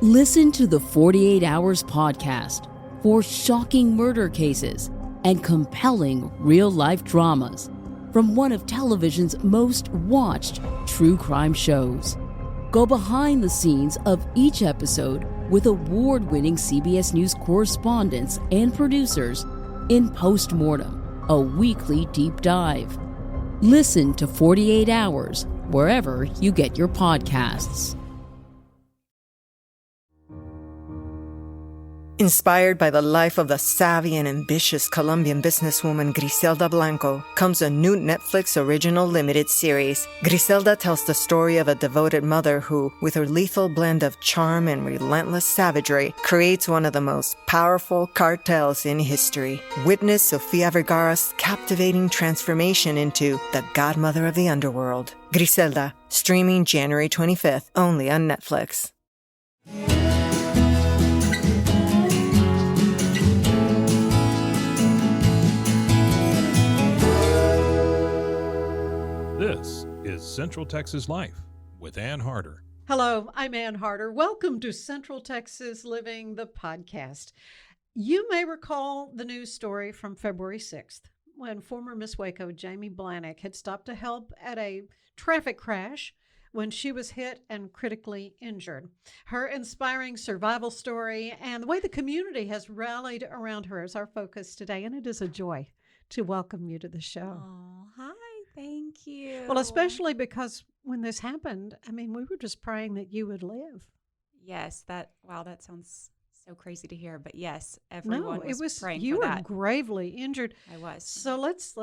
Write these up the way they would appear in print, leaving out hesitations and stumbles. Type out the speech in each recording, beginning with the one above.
Listen to the 48 Hours podcast for shocking murder cases and compelling real-life dramas from one of television's most watched true crime shows. Go behind the scenes of each episode with award-winning CBS News correspondents and producers in Postmortem, a weekly deep dive. Listen to 48 Hours wherever you get your podcasts. Inspired by the life of the savvy and ambitious Colombian businesswoman Griselda Blanco comes a new Netflix original limited series. Griselda tells the story of a devoted mother who, with her lethal blend of charm and relentless savagery, creates one of the most powerful cartels in history. Witness Sofia Vergara's captivating transformation into the godmother of the underworld. Griselda, streaming January 25th, only on Netflix. This is Central Texas Life with Ann Harder. Hello, I'm Ann Harder. Welcome to Central Texas Living, the podcast. You may recall the news story from February 6th when former Miss Waco Jamie Blanek had stopped to help at a traffic crash when she was hit and critically injured. Her inspiring survival story and the way the community has rallied around her is our focus today, and it is a joy to welcome you to the show. Oh, hi. Thank you. Well, especially because when this happened, I mean, we were just praying that you would live. Yes, that sounds so crazy to hear, but yes, everyone was praying you for were that. gravely injured. I was. So let's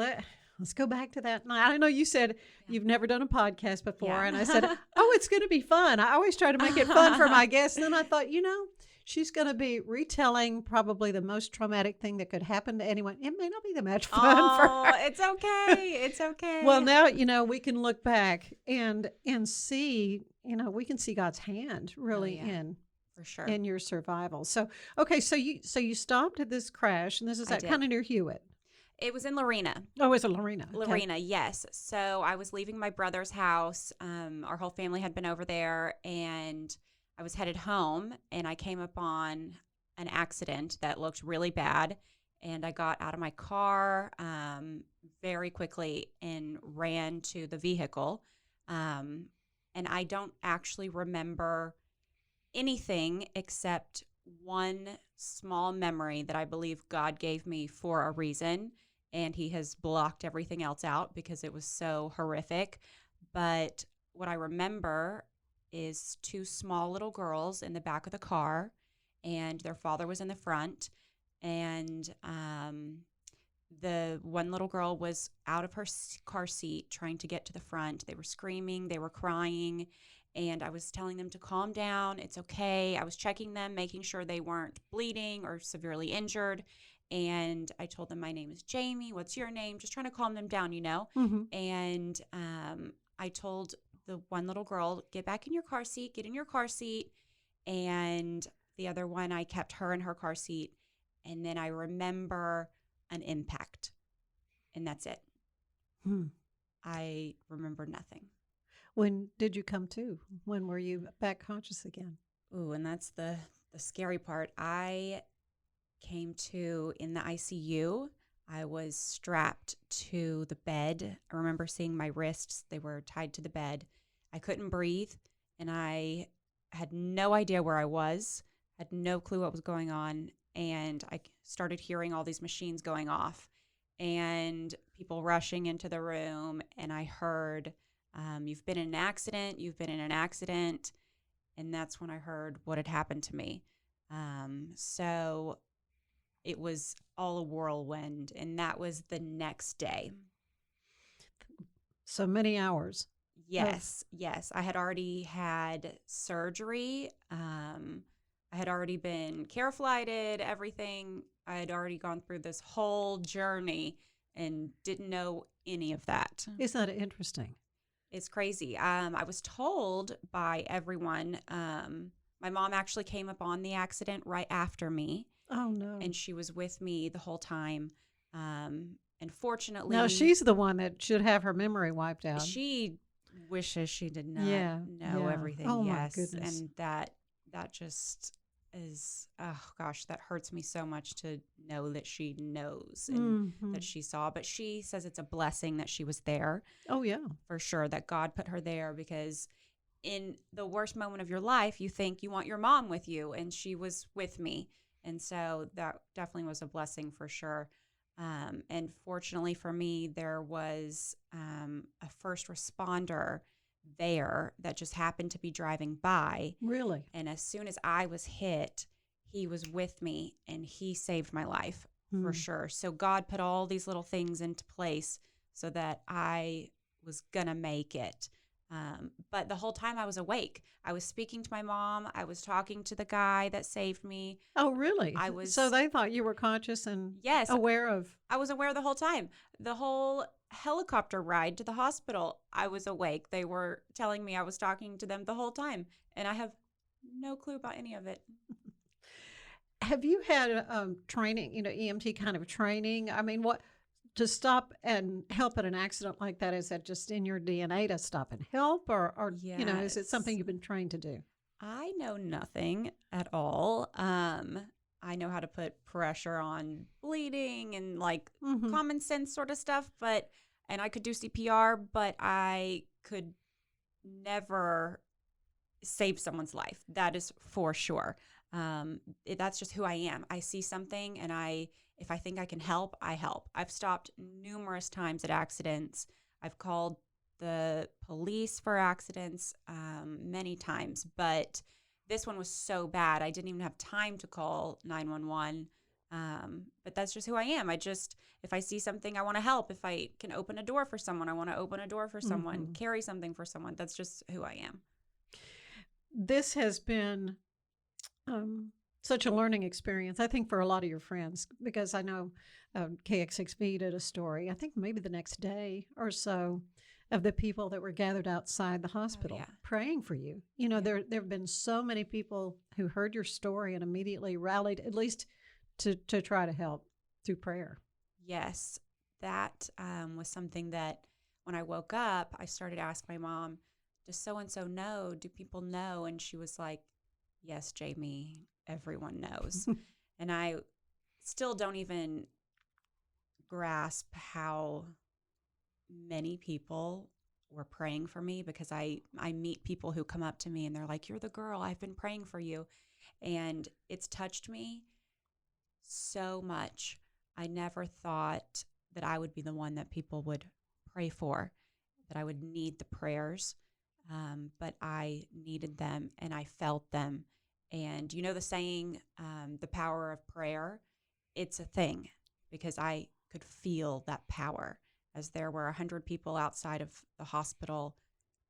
go back to that. Now, I know you said you've never done a podcast before, and I said, oh, it's going to be fun. I always try to make it fun for my guests. And then I thought, she's going to be retelling probably the most traumatic thing that could happen to anyone. It may not be that much fun for her. It's okay. It's okay. Well, now, we can look back and see, we can see God's hand really in for sure in your survival. So, okay, so you stopped at this crash, and this is kind of near Hewitt. It was in Lorena. Oh, it's in Lorena. Lorena, yes. So I was leaving my brother's house. Our whole family had been over there, and I was headed home, and I came upon an accident that looked really bad, and I got out of my car very quickly and ran to the vehicle, and I don't actually remember anything except one small memory that I believe God gave me for a reason, and he has blocked everything else out because it was so horrific. But what I remember is two small little girls in the back of the car, and their father was in the front, and the one little girl was out of her car seat trying to get to the front. They were screaming, they were crying, and I was telling them to calm down. It's okay. I was checking them, making sure they weren't bleeding or severely injured, and I told them, my name is Jamie. What's your name? Just trying to calm them down, Mm-hmm. And I told the one little girl, get back in your car seat, get in your car seat. And the other one, I kept her in her car seat. And then I remember an impact. And that's it. I remember nothing. When did you come to? When were you back conscious again? Ooh, and that's the scary part. I came to in the ICU. I was strapped to the bed. I remember seeing my wrists. They were tied to the bed. I couldn't breathe, and I had no idea where I was, had no clue what was going on, and I started hearing all these machines going off and people rushing into the room, and I heard, you've been in an accident, and that's when I heard what had happened to me. So it was all a whirlwind, and that was the next day. So many hours. Yes. I had already had surgery. I had already been care flighted, everything. I had already gone through this whole journey and didn't know any of that. Isn't that interesting? It's crazy. I was told by everyone, my mom actually came upon the accident right after me. Oh, no. And she was with me the whole time. And fortunately... Now, she's the one that should have her memory wiped out. She wishes she did not know everything. Oh, yes. my goodness. And that that just is, oh gosh, that hurts me so much to know that she knows and that she saw. But she says it's a blessing that she was there. Oh, yeah. For sure, that God put her there, because in the worst moment of your life, you think you want your mom with you, and she was with me. And so that definitely was a blessing for sure. And fortunately for me, there was a first responder there that just happened to be driving by. Really? And as soon as I was hit, he was with me and he saved my life for sure. So God put all these little things into place so that I was going to make it. But the whole time I was awake. I was speaking to my mom. I was talking to the guy that saved me. Oh, really? I was. So they thought you were conscious and Yes, aware of. I was aware the whole time. The whole helicopter ride to the hospital, I was awake. They were telling me I was talking to them the whole time, and I have no clue about any of it. Have you had training, EMT kind of training? I mean, what to stop and help at an accident like that? Is that just in your DNA to stop and help, or is it something Yes. you've been trained to do? I know nothing at all. I know how to put pressure on bleeding and like common sense sort of stuff, and I could do CPR, but I could never save someone's life. That is for sure. That's just who I am. I see something and if I think I can help, I help. I've stopped numerous times at accidents. I've called the police for accidents many times, but this one was so bad I didn't even have time to call 911. But that's just who I am. If I see something, I want to help. If I can open a door for someone, I want to open a door for someone, carry something for someone. That's just who I am. This has been such a learning experience, I think, for a lot of your friends, because I know KX6V did a story, I think maybe the next day or so, of the people that were gathered outside the hospital praying for you. There have been so many people who heard your story and immediately rallied, at least to try to help through prayer. Yes, that was something that when I woke up, I started asking my mom, does so-and-so know? Do people know? And she was like, yes, Jamie, everyone knows. And I still don't even grasp how many people were praying for me, because I meet people who come up to me and they're like, you're the girl, I've been praying for you. And it's touched me so much. I never thought that I would be the one that people would pray for, that I would need the prayers. But I needed them and I felt them. And you know the saying, the power of prayer? It's a thing, because I could feel that power. As there were 100 people outside of the hospital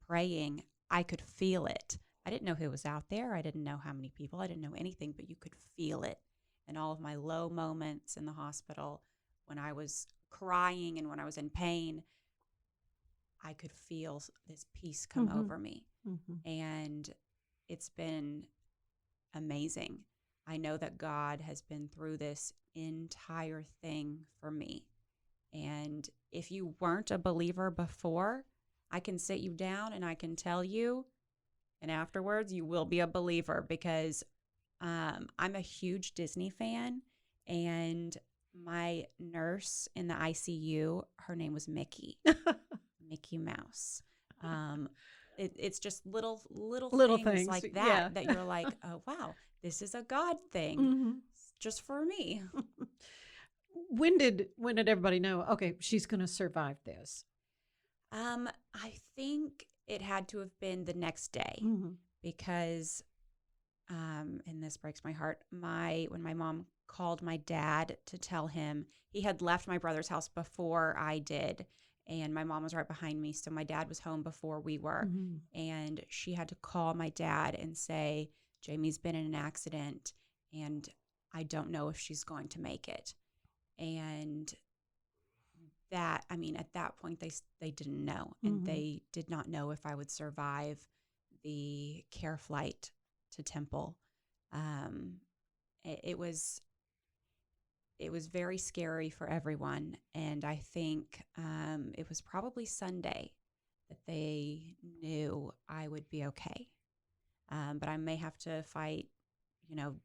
praying, I could feel it. I didn't know who was out there. I didn't know how many people. I didn't know anything, but you could feel it. And all of my low moments in the hospital, when I was crying and when I was in pain, I could feel this peace come over me. And it's been amazing. I know that God has been through this entire thing for me. And if you weren't a believer before, I can sit you down and I can tell you, and afterwards you will be a believer, because I'm a huge Disney fan. And my nurse in the ICU, her name was Mickey. Mickey Mouse. It's just little things like that, that you're like, oh, wow, this is a God thing just for me. When did everybody know, okay, she's going to survive this? I think it had to have been the next day, because, and this breaks my heart, when my mom called my dad to tell him, he had left my brother's house before I did, and my mom was right behind me, so my dad was home before we were, and she had to call my dad and say, Jamie's been in an accident, and I don't know if she's going to make it. And that, at that point, they didn't know, and they did not know if I would survive the care flight to Temple. It was very scary for everyone, and I think it was probably Sunday that they knew I would be okay. But I may have to fight,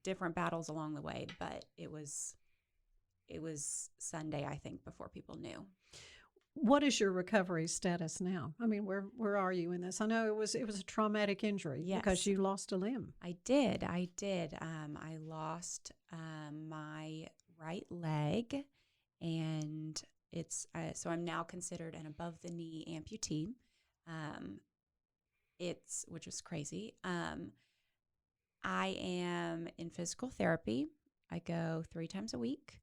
different battles along the way. But it was Sunday, I think, before people knew. What is your recovery status now? I mean, where are you in this? I know it was a traumatic injury because Yes. you lost a limb. I did. I lost my right leg, and it's so I'm now considered an above the knee amputee. Which is crazy. I am in physical therapy. I go 3 times a week.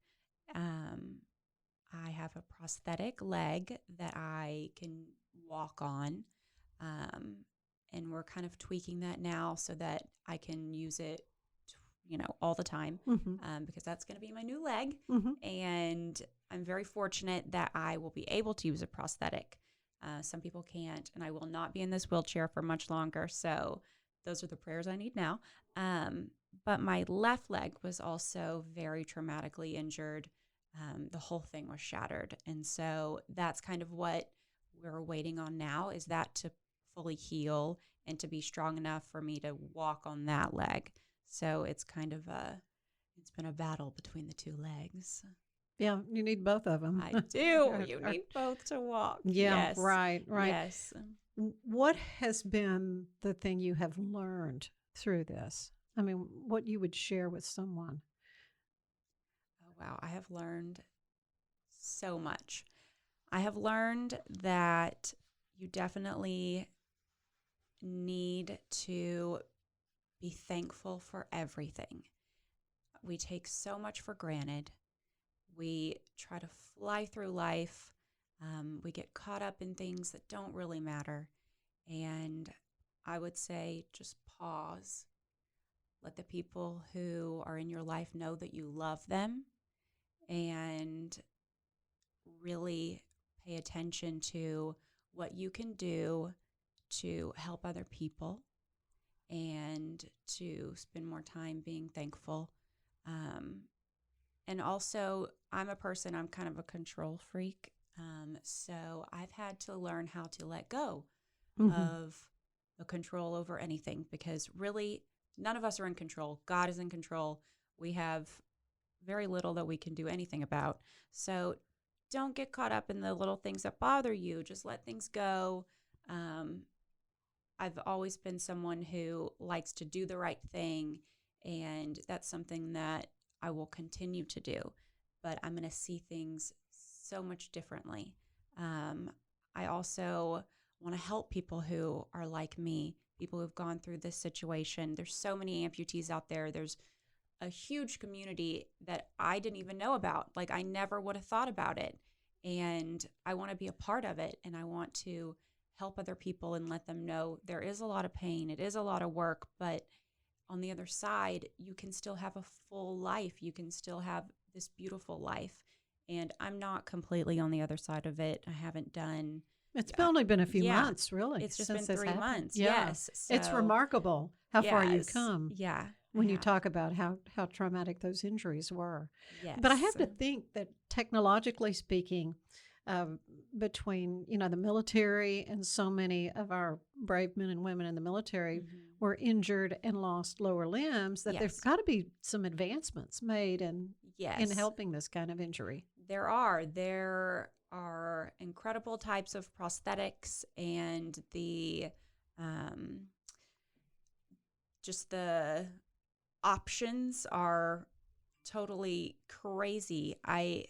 I have a prosthetic leg that I can walk on. And we're kind of tweaking that now so that I can use it, all the time, because that's going to be my new leg. And I'm very fortunate that I will be able to use a prosthetic. Some people can't, and I will not be in this wheelchair for much longer. So those are the prayers I need now. But my left leg was also very traumatically injured. The whole thing was shattered. And so that's kind of what we're waiting on now, is that to fully heal and to be strong enough for me to walk on that leg. So it's kind of it's been a battle between the 2 legs. Yeah, you need both of them. I do. You need both to walk. Yeah, yes. right. Yes. What has been the thing you have learned through this? I mean, what you would share with someone? Oh, wow. I have learned so much. I have learned that you definitely need to be thankful for everything. We take so much for granted. We try to fly through life. We get caught up in things that don't really matter. And I would say just pause. Let the people who are in your life know that you love them, and really pay attention to what you can do to help other people and to spend more time being thankful. And also, I'm kind of a control freak. So I've had to learn how to let go of the control over anything, because really none of us are in control. God is in control. We have very little that we can do anything about. So don't get caught up in the little things that bother you. Just let things go. I've always been someone who likes to do the right thing, and that's something that I will continue to do, but I'm going to see things so much differently. I also want to help people who are like me, people who've gone through this situation. There's so many amputees out there. There's a huge community that I didn't even know about. Like, I never would have thought about it. And I want to be a part of it. And I want to help other people and let them know there is a lot of pain. It is a lot of work, but on the other side, you can still have a full life. You can still have this beautiful life. And I'm not completely on the other side of it. I haven't done. It's only been a few months, really. It's just been 3 months. Yeah. Yes. It's remarkable how far you've come. Yeah. When you talk about how traumatic those injuries were. Yes. But I have to think that technologically speaking, between, the military and so many of our brave men and women in the military were injured and lost lower limbs, that there's got to be some advancements made in helping this kind of injury. There are incredible types of prosthetics, and the options are totally crazy. I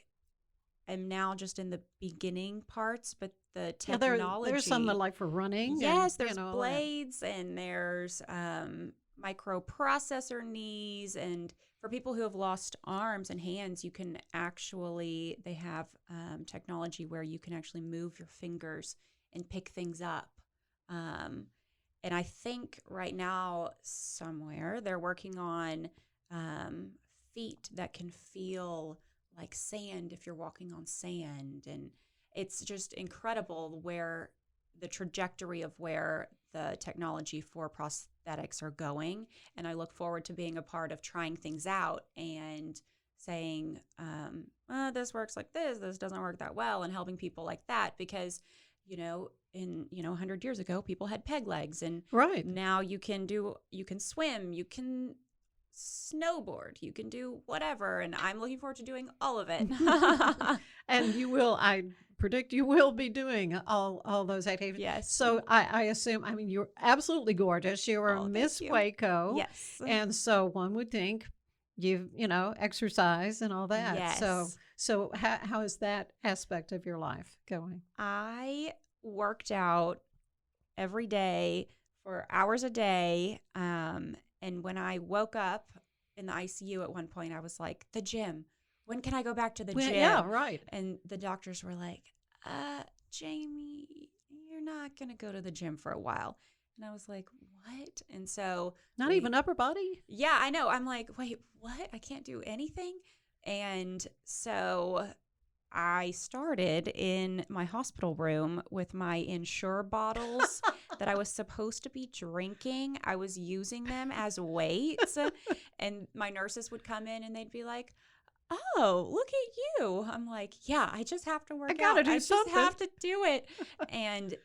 am now just in the beginning parts, but the technology. There's some that like for running. Yes, there's blades, and there's microprocessor knees, and for people who have lost arms and hands, you can actually, they have technology where you can actually move your fingers and pick things up. And I think right now somewhere they're working on feet that can feel like sand if you're walking on sand. And it's just incredible where the trajectory of where the technology for prosthetics are going. And I look forward to being a part of trying things out and saying, this works like this doesn't work that well, and helping people like that. Because, in 100 years ago, people had peg legs, and Right. now you can swim, you can snowboard, you can do whatever, and I'm looking forward to doing all of it. And you will, I predict you will be doing all those activities. Yes. So I assume, I mean, you're absolutely gorgeous. You're Oh, a thank Miss you. Waco. Yes. And so one would think you've, exercise and all that. Yes. So how is that aspect of your life going? I worked out every day for hours a day. And when I woke up in the ICU at one point, I was like, the gym. When can I go back to the gym? Yeah, right. And the doctors were like, Jamie, you're not going to go to the gym for a while. And I was like, what? And so Not even upper body? yeah, I know. I'm like, wait, what? I can't do anything? And so I started in my hospital room with my Ensure bottles that I was supposed to be drinking. I was using them as weights. And my nurses would come in and they'd be like, oh, look at you. I'm like, yeah, I just have to work out. gotta do I just something. have to do it. And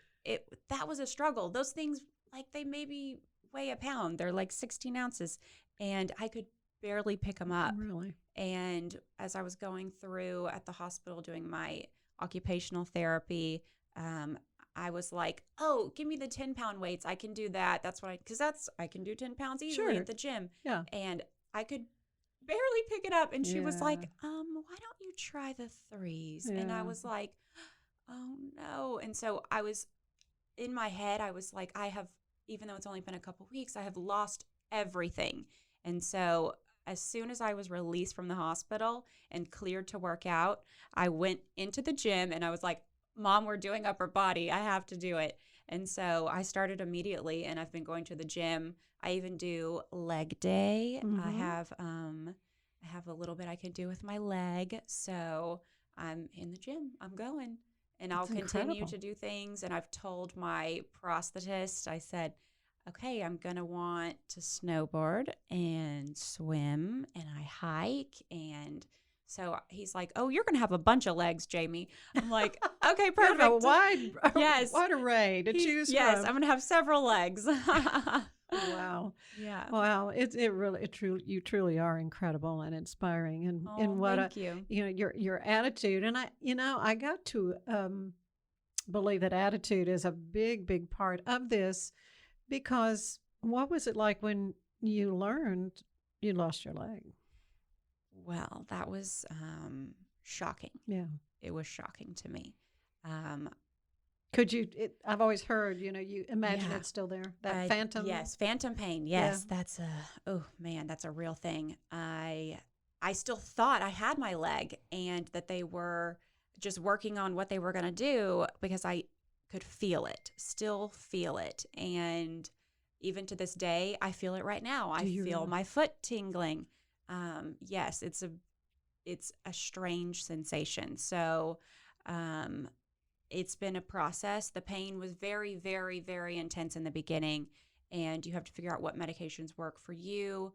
that was a struggle. Those things, like, they maybe weigh a pound. They're like 16 ounces. And I could barely pick them up. Really? And as I was going through at the hospital doing my occupational therapy, I was like, oh, give me the 10-pound weights. I can do that. That's what I can do 10 pounds easily Sure. at the gym. Yeah. And I could barely pick it up. And she was Yeah. like, why don't you try the 3s? And I Yeah. was like, oh no. And so I was in my head, I was like, even though it's only been a couple weeks, I have lost everything. And so as soon as I was released from the hospital and cleared to work out, I went into the gym and I was like, Mom, we're doing upper body. I have to do it. And so I started immediately, and I've been going to the gym. I even do leg day. I have a little bit I can do with my leg. So I'm in the gym. I'm going. And I'll That's continue incredible. to do things. And I've told my prosthetist, I said, okay, I'm going to want to snowboard and swim, and I hike. And so he's like, oh, you're going to have a bunch of legs, Jamie. I'm like, okay, You perfect. have a Yes. wide array to choose Yes, from. I'm going to have several legs. Wow. Yeah. Wow. You truly are incredible and inspiring. And Oh, in what thank you. your attitude. And I got to believe that attitude is a big part of this, because what was it like when you learned you lost your leg? Well, that was shocking. Yeah. It was shocking to me. Could you? I've always heard, you imagine Yeah. it's still there. That phantom. Yes, phantom pain. Yes, that's that's a real thing. I still thought I had my leg and that they were just working on what they were going to do, because I could still feel it. And even to this day, I feel it right now. I feel my foot tingling. Yes, it's a strange sensation. So, it's been a process. The pain was very, very, very intense in the beginning, and you have to figure out what medications work for you.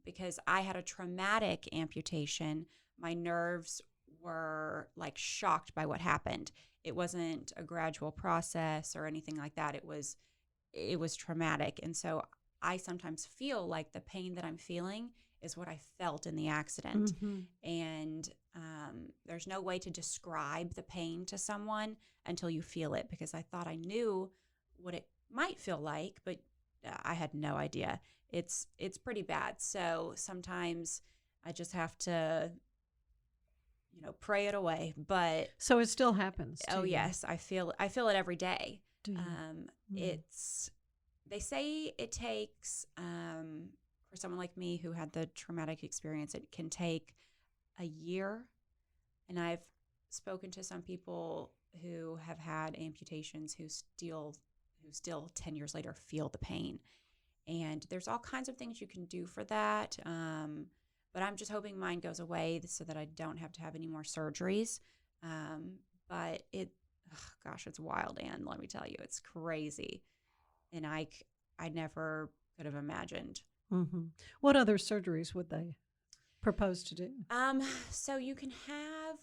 Because I had a traumatic amputation, my nerves were like shocked by what happened. It wasn't a gradual process or anything like that. It was traumatic. And so I sometimes feel like the pain that I'm feeling is what I felt in the accident. And there's no way to describe the pain to someone until you feel it, because I thought I knew what it might feel like, but I had no idea. It's pretty bad. So sometimes I just have to, pray it away. But So it still happens. To you. yes, I feel it every day. Do you? They say it takes, for someone like me who had the traumatic experience, it can take a year. And I've spoken to some people who have had amputations who still 10 years later feel the pain. And there's all kinds of things you can do for that. But I'm just hoping mine goes away so that I don't have to have any more surgeries. But it's wild, Anne. Let me tell you, it's crazy. And I never could have imagined. What other surgeries would they propose to do? So you can have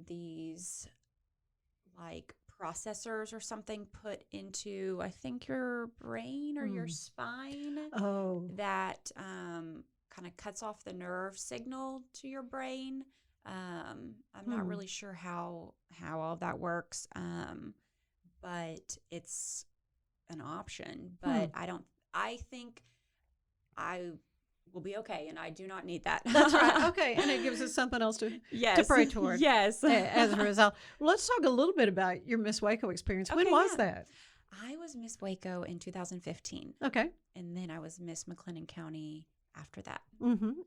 these like processors or something put into, I think, your brain or your spine Oh, that kind of cuts off the nerve signal to your brain. I'm not really sure how all of that works, but it's an option. But I think I will be okay, and I do not need that. that's right. Okay, and it gives us something else to pray toward. Yes. As a result. Well, let's talk a little bit about your Miss Waco experience. When Okay, was yeah. that? I was Miss Waco in 2015, Okay. and then I was Miss McLennan County after that.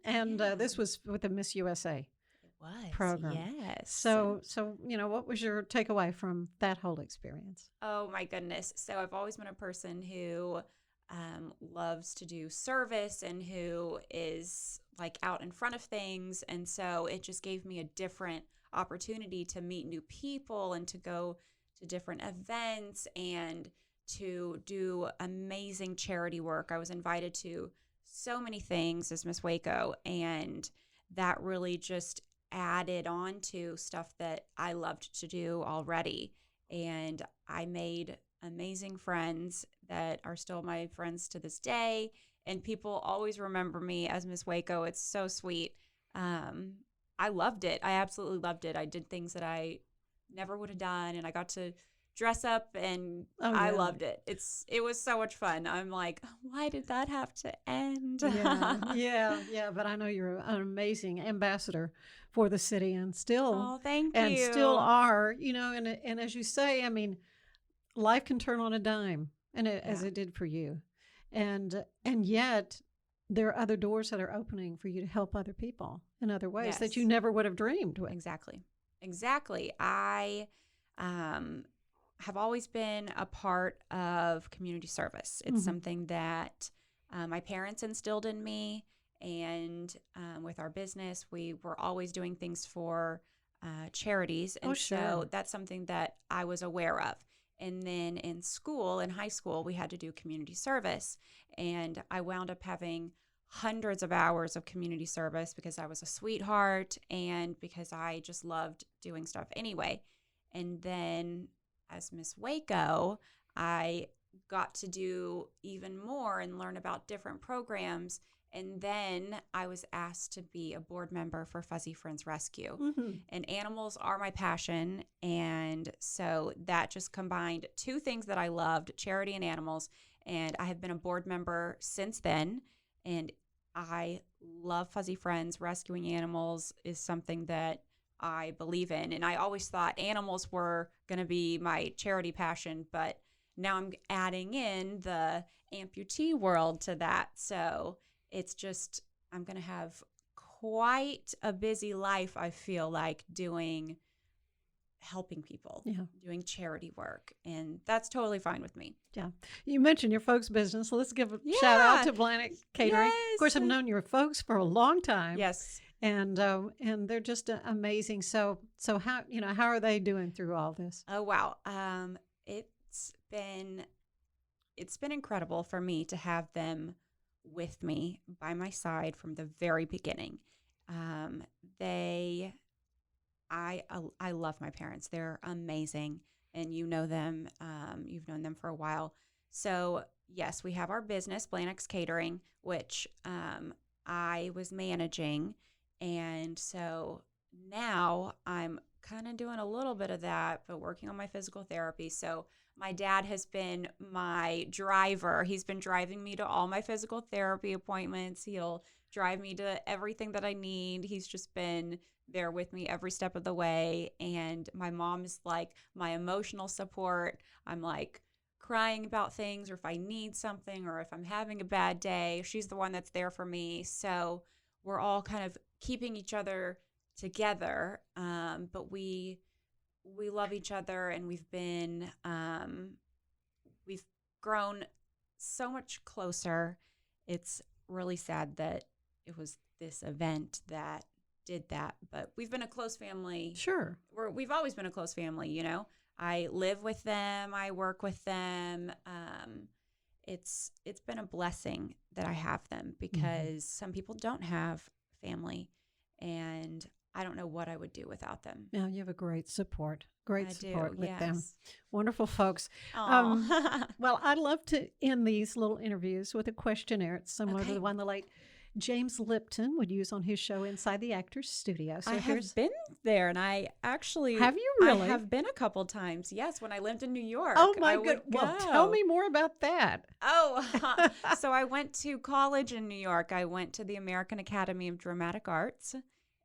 And Yeah. this was with the Miss USA It was program. yes. So what was your takeaway from that whole experience? Oh my goodness. So I've always been a person who loves to do service and who is like out in front of things. And so it just gave me a different opportunity to meet new people and to go to different events and to do amazing charity work. I was invited to so many things as Miss Waco, and that really just added on to stuff that I loved to do already. And I made amazing friends that are still my friends to this day. And people always remember me as Miss Waco. It's so sweet. I loved it. I absolutely loved it. I did things that I never would have done, and I got to dress up, and I loved it. It was so much fun. I'm like, why did that have to end? Yeah. But I know you're an amazing ambassador for the city, and still, Oh, thank and you. still are. And as you say, I mean, life can turn on a dime, and as it did for you, and yet there are other doors that are opening for you to help other people in other ways that you Yes. never would have dreamed with. Exactly. I have always been a part of community service. It's something that my parents instilled in me, and with our business, we were always doing things for charities, and so that's something that I was aware of. And then in high school, we had to do community service, and I wound up having hundreds of hours of community service because I was a sweetheart and because I just loved doing stuff anyway. And then as Miss Waco, I got to do even more and learn about different programs. And then I was asked to be a board member for Fuzzy Friends Rescue. And animals are my passion. And so that just combined two things that I loved, charity and animals. And I have been a board member since then. And I love Fuzzy Friends. Rescuing animals is something that I believe in. And I always thought animals were going to be my charity passion, but now I'm adding in the amputee world to that. So it's just, I'm going to have quite a busy life, I feel like, helping people, doing charity work. And that's totally fine with me. Yeah. You mentioned your folks' business. Let's give a shout out to Blanek Catering. Yes. Of course, I've known your folks for a long time. Yes. And they're just amazing. So how are they doing through all this? Oh, wow. It's been incredible for me to have them with me by my side from the very beginning. I love my parents. They're amazing, and you know them. You've known them for a while. So yes, we have our business, Blanek's Catering, which I was managing, and so now I'm kind of doing a little bit of that, but working on my physical therapy. So my dad has been my driver. He's been driving me to all my physical therapy appointments. He'll drive me to everything that I need. He's just been there with me every step of the way. And my mom's like my emotional support. I'm like crying about things, or if I need something, or if I'm having a bad day, she's the one that's there for me. So we're all kind of keeping each other together. But we love each other, and we've grown so much closer. It's really sad that it was this event that did that, but we've been a close family. Sure. We've always been a close family, you know. I live with them, I work with them. It's been a blessing that I have them, because some people don't have family, and I don't know what I would do without them. Yeah, you have a great support. Great I support do, with them. yes. Wonderful folks. Aw. Well, I love to end these little interviews with a questionnaire. It's similar to Okay. the one the late James Lipton would use on his show Inside the Actors Studio. So I have been there, and I actually Have you really? I have been a couple times. Yes, when I lived in New York. Oh my I good. would Well, go. tell me more about that. Oh, so I went to college in New York. I went to the American Academy of Dramatic Arts,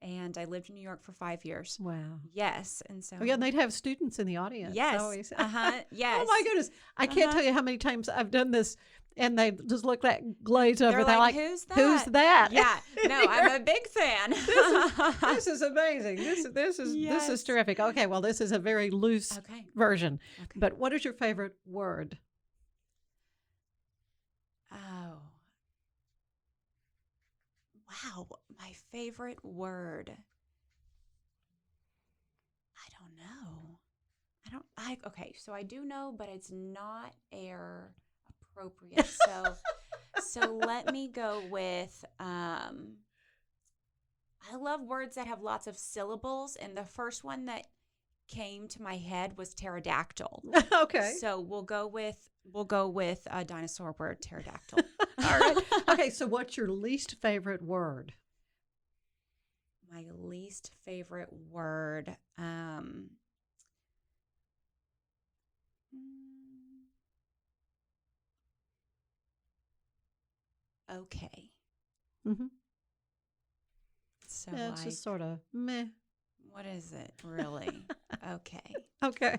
and I lived in New York for 5 years. Wow. Yes, and so Oh yeah, and they'd have students in the audience. yes, Always. yes. Oh my goodness. I can't tell you how many times I've done this and they just look that glaze over. They're They're like, like, "Who's that?" Who's that? Yeah, no, I'm a big fan. This is amazing. This is Yes. terrific. Okay, well, this is a very loose Okay. version. Okay. But what is your favorite word? Oh. Wow, my favorite word. I don't know. Okay, so I do know, but it's not air appropriate. So let me go with I love words that have lots of syllables, and the first one that came to my head was pterodactyl. Okay. So we'll go with a dinosaur word, pterodactyl. All right. Okay, so what's your least favorite word? My least favorite word. Okay. Mm-hmm. So Yeah, it's like, just sort of meh. what is it really? Okay. Okay.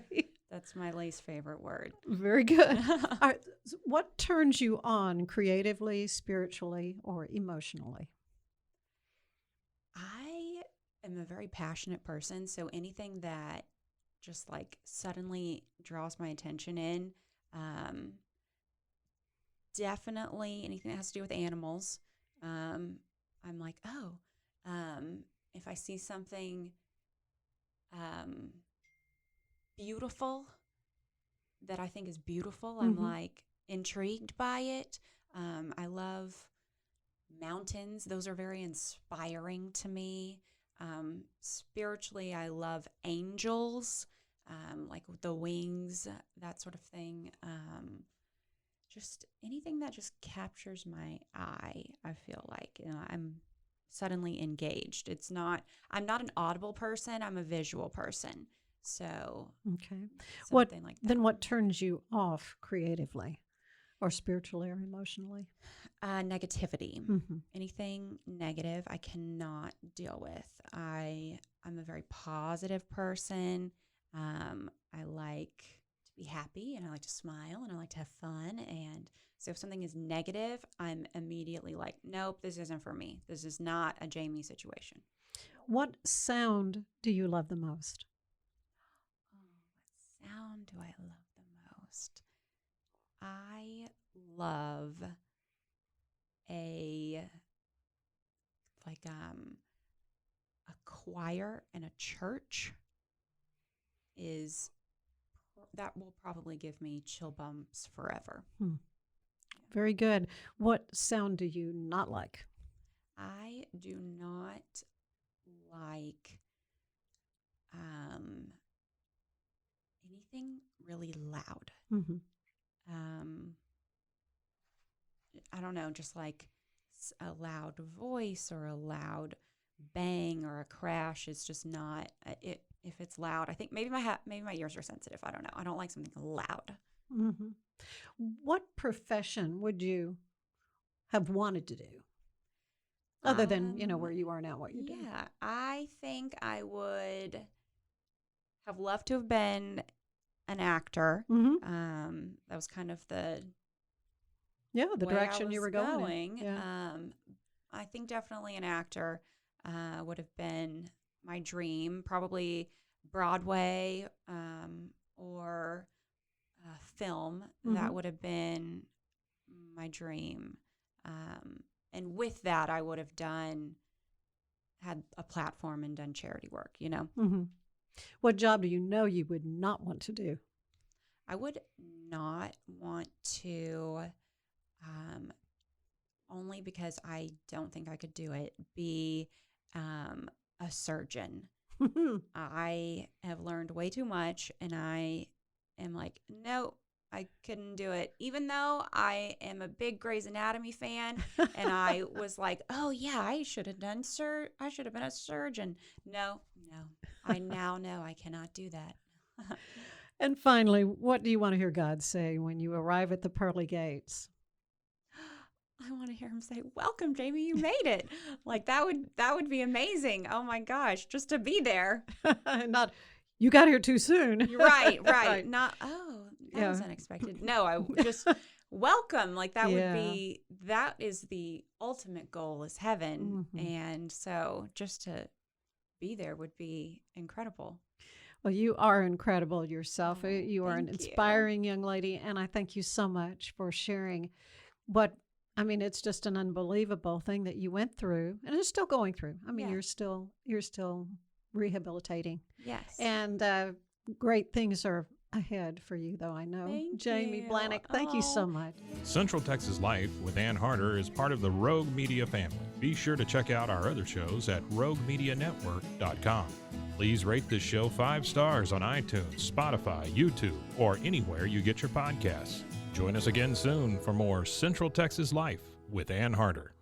That's my least favorite word. Very good. All right. So what turns you on creatively, spiritually, or emotionally? I am a very passionate person, so anything that just like suddenly draws my attention in, definitely anything that has to do with animals. I'm like, oh, if I see something beautiful that I think is beautiful, I'm Mhm. like intrigued by it. I love mountains. Those are very inspiring to me. Spiritually, I love angels, like with the wings, that sort of thing. Just anything that just captures my eye, I feel like, I'm suddenly engaged. I'm not an audible person, I'm a visual person. So Okay. What something like that. then? What turns you off creatively, or spiritually, or emotionally? Negativity. Mm-hmm. Anything negative I cannot deal with. I'm a very positive person. I like to be happy, and I like to smile, and I like to have fun. And so if something is negative, I'm immediately like, nope, this isn't for me. This is not a Jamie situation. What sound do you love the most? Oh, what sound do I love the most? I love a choir in a church that will probably give me chill bumps forever. Very good. What sound do you not like? I do not like anything really loud. Mm-hmm. I don't know, just like a loud voice or a loud bang or a crash is just not it. If it's loud, I think maybe my ears are sensitive. I don't know. I don't like something loud. Mm-hmm. What profession would you have wanted to do, other than where you are now, what you do? Yeah, I think I would have loved to have been an actor. Mm-hmm. That was kind of the The way direction I you was were going. Yeah. I think definitely an actor would have been my dream. Probably Broadway or film. Mm-hmm. That would have been my dream. And with that, I would have had a platform and done charity work, Mm-hmm. What job do you know you would not want to do? I would not want to, only because I don't think I could do it, be a surgeon. I have learned way too much, and I am like, no, I couldn't do it. Even though I am a big Grey's Anatomy fan, and I was like, oh yeah, I should have been a surgeon. No, I now know I cannot do that. And finally, what do you want to hear God say when you arrive at the pearly gates? I want to hear him say, welcome, Jamie, you made it. Like that would be amazing. Oh my gosh, just to be there. Not, you got here too soon. Right. Not, that was unexpected. No, I just welcome. Like that that is the ultimate goal is heaven. Mm-hmm. And so just to be there would be incredible. Well, you are incredible yourself. Oh, you are an thank you. inspiring young lady, and I thank you so much for sharing it's just an unbelievable thing that you went through and are still going through. You're still rehabilitating. Yes. And great things are ahead for you, though, I know. Thank Jamie you. Blanek, thank you so much. Central Texas Life with Ann Harder is part of the Rogue Media family. Be sure to check out our other shows at roguemedianetwork.com. Please rate this show 5 stars on iTunes, Spotify, YouTube, or anywhere you get your podcasts. Join us again soon for more Central Texas Life with Ann Harder.